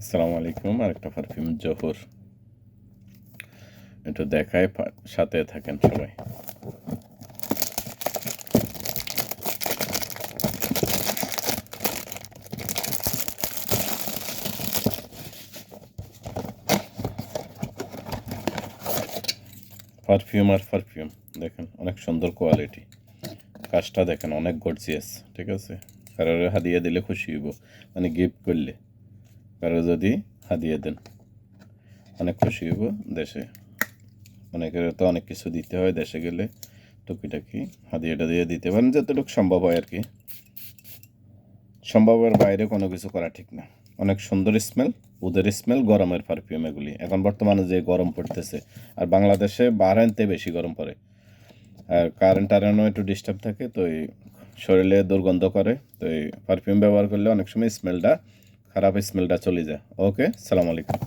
আসসালামু আলাইকুম। আরেকটা পারফিউম জোহর। একটু দেখায়, সাথে থাকেন সবাই। পারফিউম আর পারফিউম দেখেন, অনেক সুন্দর কোয়ালিটি। কাজটা দেখেন, অনেক গর্জিয়াস। ঠিক আছে, কারোর হাদিয়া দিলে খুশি হইব, মানে গিফট করলে কারো যদি হাদিয়া দেন অনেক খুশি হইব। দেশে অনেকের তো অনেক কিছু দিতে হয়, দেশে গেলে টুকিটাকি হাদিয়াটা দিয়ে দিতে পারেন, যতটুকু সম্ভব হয় আর কি। সম্ভবের বাইরে কোনো কিছু করা ঠিক না। অনেক সুন্দর স্মেল, ওদের স্মেল, গরমের পারফিউম এগুলি। এখন বর্তমানে যে গরম পড়তেছে, আর বাংলাদেশে বাহরাইনতে বেশি গরম পড়ে, আর কারেন্ট টারেন্টও একটু ডিস্টার্ব থাকে, তো এই শরীরে দুর্গন্ধ করে। তো এই পারফিউম ব্যবহার করলে অনেক সময় স্মেলটা, খারাপ স্মেলটা চলে যায়। ওকে, সালাম আলাইকুম।